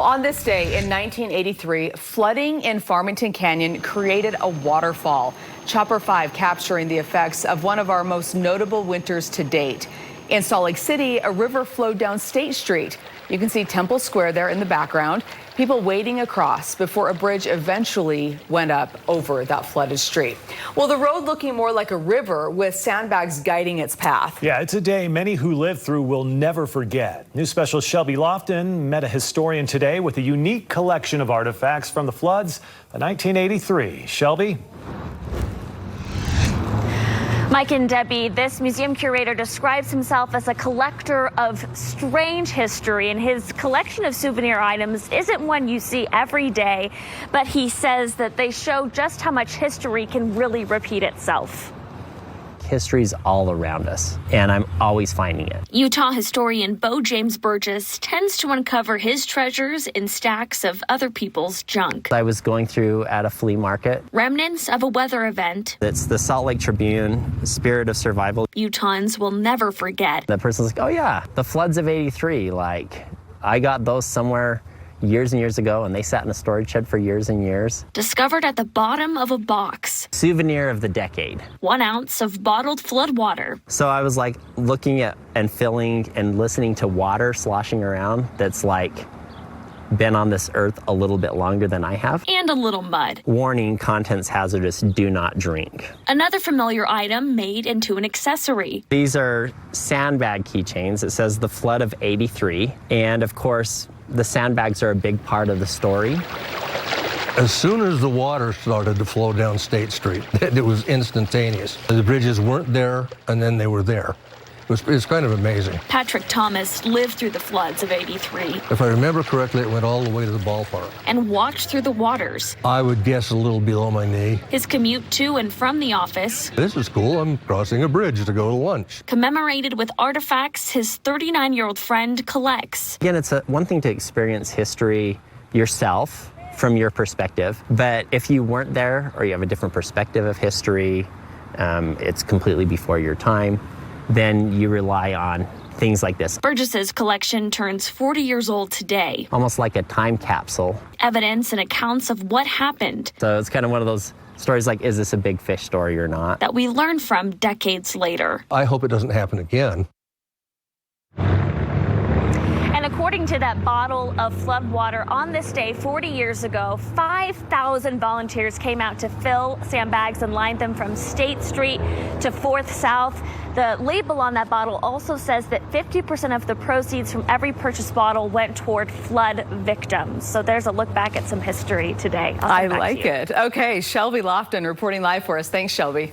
On this day in 1983, flooding in Farmington Canyon created a waterfall. Chopper 5 capturing the effects of one of our most notable winters to date. In Salt Lake City, a river flowed down State Street. You can see Temple Square there in the background. People wading across before a bridge eventually went up over that flooded street. Well, the road looking more like a river with sandbags guiding its path. Yeah, it's a day many who lived through will never forget. News specialist Shelby Lofton met a historian today with a unique collection of artifacts from the floods of 1983. Shelby? Mike and Debbie, this museum curator describes himself as a collector of strange history, and his collection of souvenir items isn't one you see every day, but he says that they show just how much history can really repeat itself. History's all around us, and I'm always finding it. Utah historian Bo James Burgess tends to uncover his treasures in stacks of other people's junk. I was going through at a flea market. Remnants of a weather event. It's the Salt Lake Tribune, Spirit of Survival. Utahns will never forget. The person's like, oh yeah, the floods of '83. Like, I got those somewhere years and years ago, and they sat in a storage shed for years and years. Discovered at the bottom of a box. Souvenir of the decade. 1 ounce of bottled flood water. So I was like looking at and filling and listening to water sloshing around that's like been on this earth a little bit longer than I have. And a little mud. Warning, contents hazardous, do not drink. Another familiar item made into an accessory. These are sandbag keychains. It says the flood of '83. And of course, the sandbags are a big part of the story. As soon as the water started to flow down State Street, it was instantaneous. The bridges weren't there, and then they were there. It was kind of amazing. Patrick Thomas lived through the floods of '83. If I remember correctly, it went all the way to the ballpark. And walked through the waters. I would guess a little below my knee. His commute to and from the office. This is cool. I'm crossing a bridge to go to lunch. Commemorated with artifacts his 39-year-old friend collects. Again, it's one thing to experience history yourself from your perspective, but if you weren't there or you have a different perspective of history, it's completely before your time, then you rely on things like this. Burgess's collection turns 40 years old today. Almost like a time capsule. Evidence and accounts of what happened. So it's kind of one of those stories like, is this a big fish story or not? That we learn from decades later. I hope it doesn't happen again. And according to that bottle of flood water, on this day 40 years ago, 5,000 volunteers came out to fill sandbags and line them from State Street to 4th South. The label on that bottle also says that 50% of the proceeds from every purchased bottle went toward flood victims. So there's a look back at some history today. I like it. Okay, Shelby Lofton reporting live for us. Thanks, Shelby.